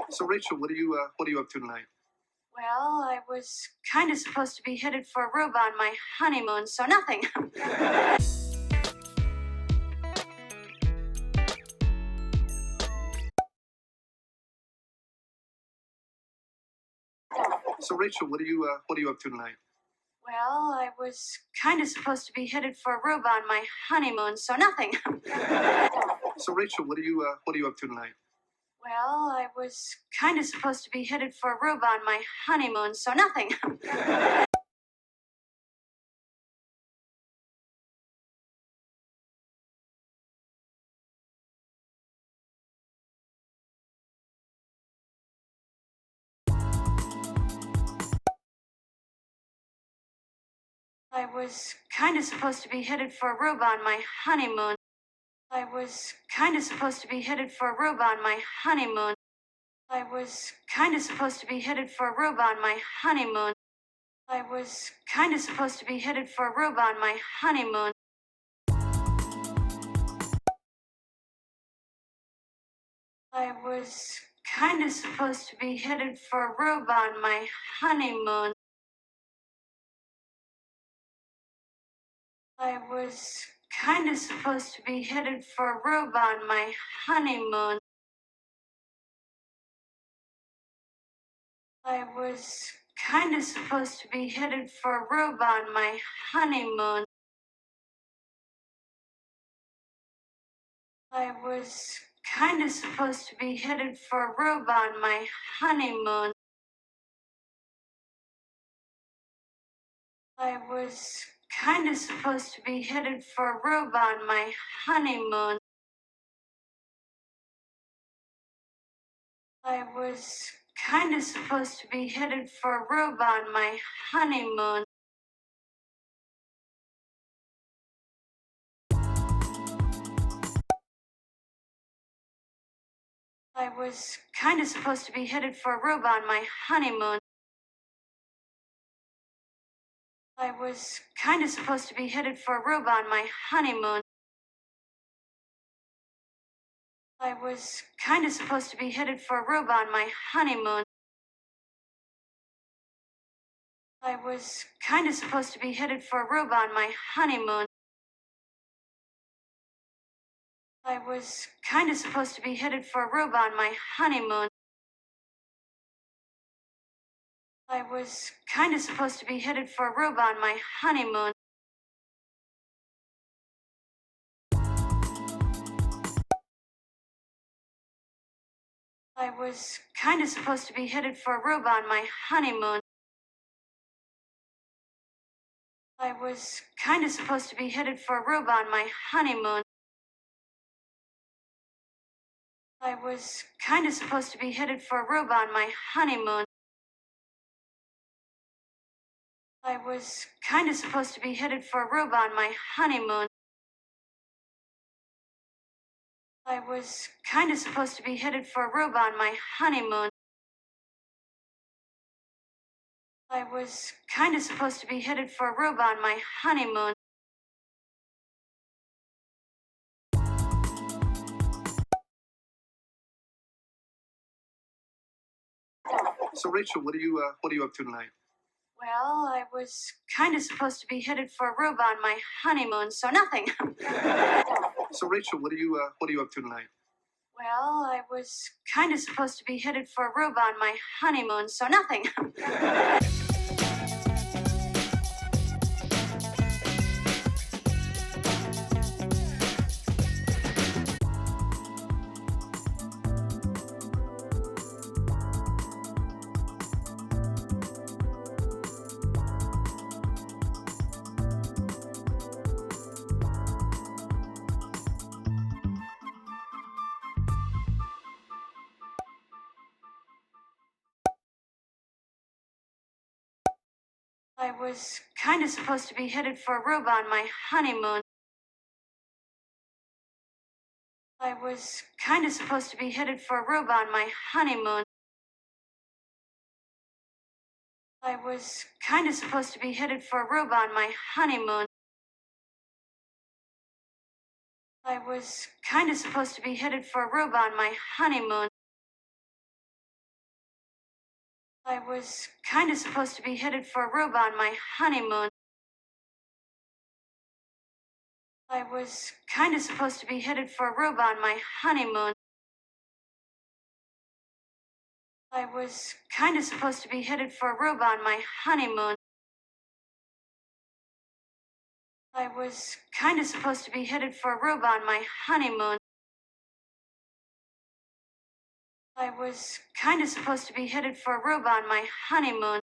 So Rachel, what are you up to tonight? Well, I was kind of supposed to be headed for Aruba on my honeymoon, so nothing. So Rachel, what are you up to tonight? Well, I was kind of supposed to be headed for Aruba on my honeymoon, so nothing. So Rachel, what are you up to tonight? Well, I was kind of supposed to be headed for Aruba on my honeymoon, so nothing. I was kind of supposed to be headed for Aruba on my honeymoon. I was kind of supposed to be headed for Aruba on my honeymoon. I was kind of supposed to be headed for Aruba on my honeymoon. I was kind of supposed to be headed for Aruba on my honeymoon. I was kind of supposed to be headed for Aruba on my honeymoon. I was kind of supposed to be headed for Aruba on my honeymoon. I was kind of supposed to be headed for Aruba on my honeymoon. I was kind of supposed to be headed for Aruba on my honeymoon. I was kind of supposed to be headed for Aruba on my honeymoon. I was kind of supposed to be headed for Aruba on my honeymoon. I was kind of supposed to be headed for Aruba on my honeymoon. I was kind of supposed to be headed for Aruba on my honeymoon. I was kind of supposed to be headed for Aruba on my honeymoon. I was kind of supposed to be headed for Aruba on my honeymoon. I was kind of supposed to be headed for Aruba on my honeymoon. I was kind of supposed to be headed for Aruba on my honeymoon. I was kind of supposed to be headed for Aruba on my honeymoon. I was kind of supposed to be headed for Aruba on my honeymoon. I was kind of supposed to be headed for Aruba on my honeymoon. I was kind of supposed to be headed for Aruba on my honeymoon. I was kind of supposed to be headed for Aruba on my honeymoon. I was kind of supposed to be headed for Aruba on my honeymoon. So Rachel, what are you up to tonight? Well, I was kind of supposed to be headed for Aruba on my honeymoon, so nothing. So Rachel, what are you up to tonight? Well, I was kind of supposed to be headed for Aruba on my honeymoon, so nothing. I was kind of supposed to be headed for Aruba on my honeymoon. I was kind of supposed to be headed for Aruba on my honeymoon. I was kind of supposed to be headed for Aruba on my honeymoon. I was kind of supposed to be headed for Aruba on my honeymoon. I was kind of supposed to be headed for Aruba on my honeymoon. I was kind of supposed to be headed for Aruba on my honeymoon. I was kind of supposed to be headed for Aruba on my honeymoon. I was kind of supposed to be headed for Aruba on my honeymoon. I was kind of supposed to be headed for Aruba on my honeymoon.